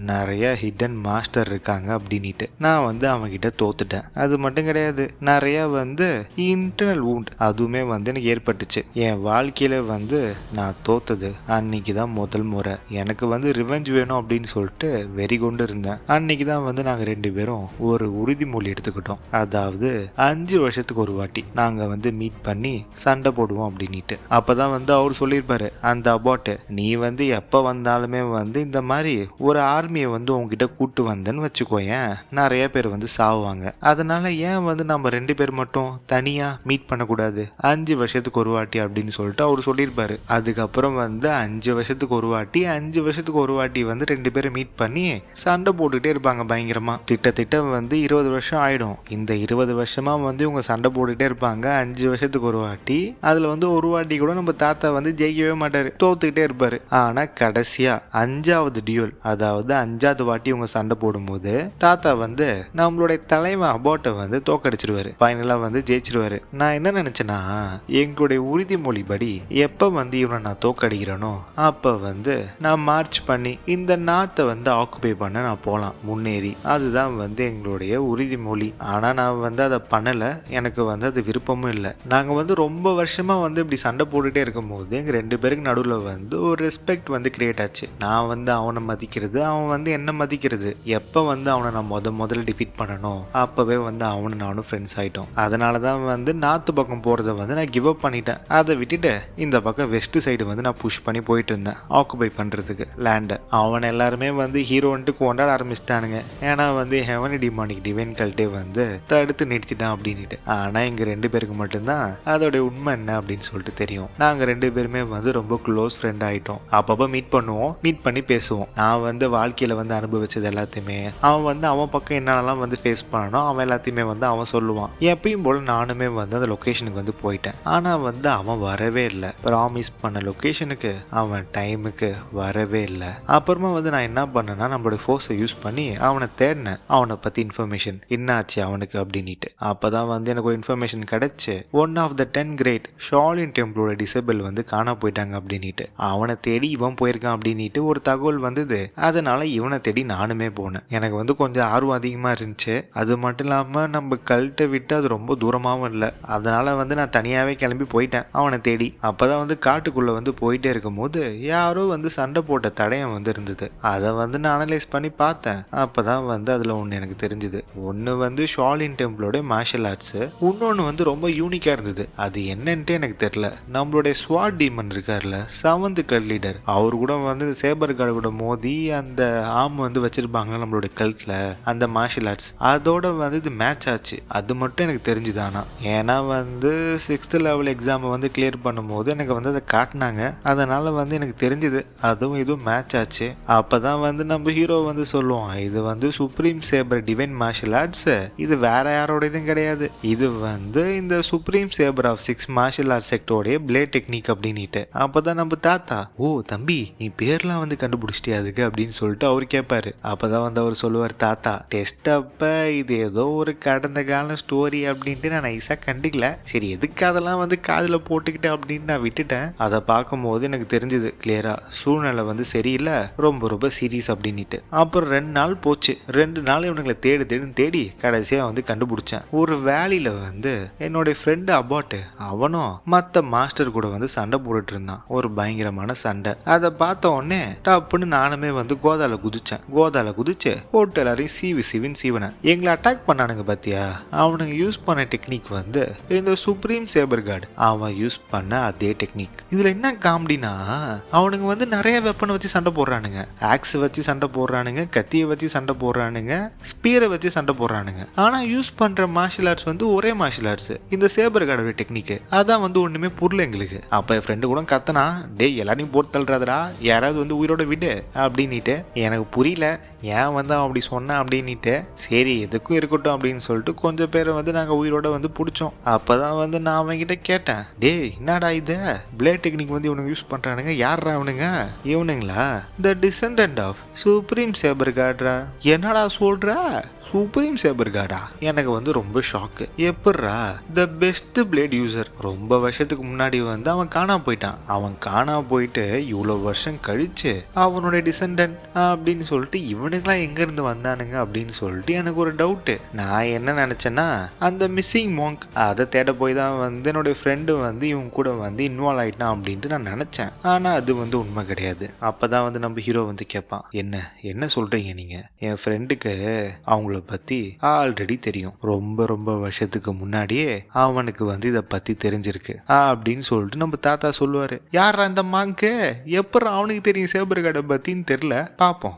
நிறைய ஹிடன் மாஸ்டர் இருக்காங்க அப்படின்ட்டு. நான் வந்து அவன்கிட்ட தோத்துட்டேன். அது மட்டும் கிடையாது, நிறைய வந்து இன்டர்னல் வூண்ட் அதுவுமே வந்து எனக்கு ஏற்பட்டுச்சு. என் வாழ்க்கையில வந்து நான் தோத்தது அன்னைக்கு தான் முதல் முறை. எனக்கு வந்து ரிவெஞ்ச் வேணும் அப்படின்னு சொல்லிட்டு வெறி கொண்டு இருந்தேன். அன்னைக்கு தான் வந்து நாங்கள் 2 பேரும் ஒரு உறுதிமொழி எடுத்துக்கிட்டோம். அதாவது 5 வருஷத்துக்கு ஒரு வாட்டி நாங்கள் வந்து மீட் பண்ணி சண்டை போடுவோம் அப்படின்ட்டு. அப்பதான் வந்து அவர் சொல்லியிருப்பாரு, அந்த அபாட், நீ வந்து எப்போ வந்தாலுமே வந்து இந்த மாதிரி ஒரு ஆர்மியை வந்து உங்ககிட்ட கூட்டு வந்தேன்னு வச்சுக்கோயேன், நிறைய பேர் வந்து சாவுவாங்க. அதனால ஏன் வந்து நம்ம 2 பேர் மட்டும் தனியா மீட் பண்ணக்கூடாது 5 வருஷத்துக்கு ஒரு வாட்டி அப்படின்னு சொல்லிட்டு அவர் சொல்லியிருப்பாரு. அதுக்கப்புறம் வந்து 5 வருஷத்துக்கு ஒரு வாட்டி வந்து 2 பேரும் மீட் பண்ணி சண்டை போட்டுக்கிட்டே இருப்பாங்க பயங்கரமா. திட்ட வந்து 20 வருஷம் ஆயிடும். இந்த 20 வருஷமா வந்து இவங்க சண்டை போட்டுக்கிட்டே இருப்பாங்க 5 வருஷத்துக்கு ஒரு வாட்டி. அதுல வந்து ஒரு வாட்டி கூட நம்ம தாத்தா வந்து ஜெயிக்கவே மாட்டாரு, தோத்துக்கிட்டே இருப்பாரு. ஆனா கடைசியா 5வது டியூல், அதாவது 5வது வாட்டி இவங்க சண்டை போடும்போது தாத்தா வந்து நம்மளுடைய தலைவன் அபாட்டை வந்து தோக்கடிச்சிருவாரு. ஃபைனலா வந்து ஜெயிச்சிருவாரு. நான் என்ன நினைச்சேன்னா, எங்களுடைய உறுதிமொழி படி எப்ப வந்து இவனை நான் தோக்கடிக்கிறேனோ அப்ப வந்து நான் மார்ச் பண்ணி இந்த நாட்டை வந்து ஆக்குபை பண்ண நான் போலாம் முன்னேறி. அதுதான் வந்து எங்களுடைய உறுதிமொழி. ஆனா நான் வந்து அதை பண்ணல. எனக்கு வந்து அது விருப்பமும் இல்லை. நாங்க வந்து ரொம்ப வருஷமா வந்து இப்படி சண்டை போட்டுட்டே இருக்கும் போது எங்க 2 பேருக்கு நடுவில் வந்து ஒரு ரெஸ்பெக்ட் வந்து கிரியேட் ஆச்சு. நான் வந்து அவனை மதிக்கிறது, அவன் வந்து என்ன மதிக்கிறது. எப்ப வந்து அவனை நான் முதல்ல டிஃபீட் பண்ணணும் அப்பவே வந்து அவனு நானும் ஃப்ரெண்ட்ஸ் ஆயிட்டோம். அதனாலதான் வந்து நார்த்து பக்கம் போறதை வந்து நான் கிவ் அப் பண்ணிட்டேன். அதை விட்டுட்டு இந்த பக்கம் வெஸ்ட் சைடு வந்து நான் புஷ் பண்ணி போயிட்டு இருந்தேன் ஆக்குபை பண்றதுக்கு லேண்டை. அவன் எல்லாருமே வந்து ஹீரோன்ட்டு கொண்டாட ஆரம்பிச்சிட்டானுங்க. ஏன்னா வந்து ஹெவன் டிமானிக் டிவைன் கல்ட்டே வந்து தடுத்து நிறுத்திட்டான் அப்படின்ட்டு. ஆனா எங்க 2 பேருக்கு மட்டும்தான் அதோட உண்மை என்ன அப்படின்னு சொல்லிட்டு தெரியும். நாங்க 2 பேருமே வந்து ரொம்ப க்ளோஸ் ஃப்ரெண்ட் ஆயிட்டோம். அப்பப்போ மீட் பண்ணுவோம், மீட் பண்ணி பேசுவோம். நான் வந்து வாழ்க்கையில வந்து அனுபவிச்சது எல்லாத்தையுமே அவன் வந்து அவன் பக்கம் என்னென்னலாம் வந்து ஃபேஸ் பண்ணணும் அவன் எல்லாத்தையுமே வந்து அவன் சொல்லுவான். எப்பயும் போல நானுமே வந்து அந்த லொக்கேஷனுக்கு வந்து போயிட்டேன். ஆனா வந்து அவன் வரவே இல்லை. ப்ராமிஸ் பண்ண லொக்கேஷனுக்கு அவன் டைமுக்கு வரவே இல்லை. அப்புறமா வந்து நான் என்ன பண்ணேன்னா, நம்மளோட ஃபோர்ஸை யூஸ் பண்ணி அவனை தேடினேன், அவனை பத்தி இன்ஃபர்மேஷன் என்னாச்சு அவனுக்கு அப்படின்ட்டு. அப்பதான் வந்து எனக்கு ஒரு இன்ஃபர்மேஷன் கிடைச்சு, one of the 10 great Shaolin டெம்பிளோட டிசேபிள் வந்து காணா போயிட்டாங்க அப்படின்ட்டு. அவனை தேடி இவன் போயிருக்கான் அப்படின்ட்டு ஒரு தகவல் வந்தது. அதனால இவனை தேடி நானுமே போனேன். எனக்கு வந்து கொஞ்சம் ஆர்வம் அதிகமா இருந்துச்சு. அது மட்டும் இல்லாம நம்ம கல்ட்டை விட்டு அது ரொம்ப தூரமாவும் இல்லை. அதனால வந்து நான் தனியாவே கிளம்பி போயிட்டேன் அவனை தேடி. அப்பதான் வந்து காட்டுக்குள்ள வந்து போயிட்டே இருக்கும் போது யாரோ வந்து சண்டை போட்ட தடயம் வந்து இருந்தது. அதை வந்து நான் அனலைஸ் பண்ணி பார்த்தேன். அப்பதான் வந்து அதுல ஒண்ணு எனக்கு தெரிஞ்சது. ஒன்னு வந்து ஷாலின் டெம்பிளோட மார்ஷல் ஆர்ட்ஸ், இன்னொன்னு வந்து ரொம்ப யூனிக்கா இருந்தது. அது என்னன்ட்டு எனக்கு தெரியல. நம்மளுடைய ஸ்வாட் டீமன் இருக்கார்ல, 7th கல் லீடர், அவர் கூட வந்து சேபர் கார்டு கூட மோதி அந்த ஆம் வந்து வச்சிருப்பாங்க நம்மளுடைய கல்ட்ல, அந்த மார்ஷல் ஆர்ட்ஸ் அதோட வந்து இது மேட்ச் ஆச்சு. அது அது மட்டும் எனக்கு தெரிஞ்சுதானா. ஏன்னா வந்து 6th லெவல் எக்ஸாமை வந்து கிளியர் பண்ணும்போது எனக்கு வந்து அதை காட்டினாங்க. அதனால் வந்து எனக்கு தெரிஞ்சுது அதுவும் இதுவும் மேட்ச் ஆச்சு. அப்போ தான் வந்து நம்ம ஹீரோ வந்து சொல்லுவோம், இது வந்து supreme sabre divine martial arts, இது வேற யாரோட இதுவும் கிடையாது, இது வந்து இந்த supreme sabre of 6 martial arts செக்டோடைய பிளேட் டெக்னிக் அப்படின்ட்டு. அப்போ தான் நம்ம தாத்தா, ஓ தம்பி நீ பேர்லாம் வந்து கண்டுபிடிச்சிட்டியா அதுக்கு அப்படின்னு சொல்லிட்டு அவர் கேட்பாரு. அப்போ தான் வந்து அவர் சொல்லுவார், தாத்தா டெஸ்ட் அப்போ இது ஏதோ ஒரு கடந்த கால ஸ்டோரி அப்படின்ட்டு நான் நைஸாக கண்டுக்கல, சரி எதுக்கு அதெல்லாம் வந்து காதில் போட்டுக்கிட்டேன் அப்படின்னு நான் விட்டுட்டேன். அதை பார்க்கும்போது எனக்கு தெரிஞ்சது கிளியரா சூழ்நிலை வந்து சரியில்லை, ரொம்ப ரொம்ப சீரியஸ் அப்படின்ட்டு. அப்புறம் 2 நாள் போச்சு. 2 நாள் இவனுங்களை தேடி கடைசியாக வந்து கண்டுபிடிச்சேன். ஒரு வேலியில் வந்து என்னுடைய ஃப்ரெண்டு அபாட்டு அவனும் மற்ற மாஸ்டர் கூட வந்து சண்டை போட்டுட்டு இருந்தான். ஒரு பயங்கரமான சண்டை. அதை பார்த்த உடனே டப்புன்னு நானுமே வந்து கோதால குதிச்சு போட்டு எல்லாரையும் சிவின்னு சீவனை எங்களை அட்டாக் பண்ணானுங்க. பாத்தியா அவனுங்க யூஸ் பண்ண டெக்னிக் வந்து இந்த சுப்ரீம் சேபர் கார்டு அவன் யூஸ் பண்ண அதே டெக்னிக். இதுல என்ன காமெடினா அவனுங்க வந்து நிறைய வெப்பனை வச்சு சண்டை போடுறானுங்க, ஆக்ஸ் வச்சு சண்டை போடுறானுங்க, கத்தியை வச்சு சண்டை போடுறானுங்க, ஸ்பீரை வச்சு சண்டை போடுறானுங்க. ஆனா யூஸ் பண்ற மார்ஷல் ஆர்ட்ஸ் வந்து ஒரே மார்ஷல் ஆர்ட்ஸ், இந்த சேபர் கார்டோட டெக்னிக். அதான் வந்து ஒண்ணுமே புரியல எங்களுக்கு. அப்ப என் ஃப்ரெண்டு கூட கத்தனா, டேய் எல்லாரையும் போட்டு தள்ளுறாதடா, யாராவது வந்து உயிரோட விடு அப்படின்ட்டு. எனக்கு புரியல ஏன் வந்து அவன் அப்படி சொன்னான் அப்படின்ட்டு. சரி எதுக்கும் இருக்கட்டும் அப்படின்னு சொல்லிட்டு கொஞ்சம் பேரை வந்து நாங்கள் உயிரோட வந்து பிடிச்சோம். அப்போதான் வந்து நான் அவன்கிட்ட கேட்டேன், டேய் என்னடா இது பிளேட் டெக்னிக் வந்து இவனுங்க யூஸ் பண்ணுறானுங்க, யாரா அவனுங்க? இவனுங்களா த டிசெண்டன்ட் ஆஃப் சுப்ரீம் சேபர் கார்டா. என்னடா சொல்ற, சுப்ரீம் சேபர் கார்டா? எனக்கு வந்து ரொம்ப ஷாக்கு. எப்பட்றா த பெஸ்ட் பிளேட் யூசர் ரொம்ப வருஷத்துக்கு முன்னாடி வந்து அவன் காணாம போயிட்டான். அவன் காணாம போயிட்டு இவ்வளோ வருஷம் கழிச்சு அவனுடைய டிசெண்டன்ட் அப்படின்னு சொல்லிட்டு இவனுங்களாம் எங்கேருந்து வந்தானுங்க அப்படின்னு சொல்லிட்டு எனக்கு ஒரு டவுட்டு. நான் என்ன நினச்சேன்னா அந்த மிஸ்ஸிங் மோங்க் அதை தேட போய் தான் வந்து என்னுடைய ஃப்ரெண்டு வந்து இவங்க கூட வந்து இன்வால்வ் ஆகிட்டான் அப்படின்ட்டு நான் நினச்சேன். ஆனால் அது வந்து உண்மை கிடையாது. அப்போ தான் வந்து நம்ம ஹீரோ வந்து கேட்பான், என்ன சொல்கிறீங்க நீங்கள்? என் ஃப்ரெண்டுக்கு அவங்கள பத்தி ஆல்ரெடி தெரியும், ரொம்ப வருஷத்துக்கு முன்னாடியே அவனுக்கு வந்து இதை பத்தி தெரிஞ்சிருக்கு அப்படின்னு சொல்லிட்டு நம்ம தாத்தா சொல்லுவாரு. யாரா அந்த மாங்கு, எப்பறம் அவனுக்கு தெரியும் சேபர் கார்டை பத்தின்னு தெரியல, பாப்போம்.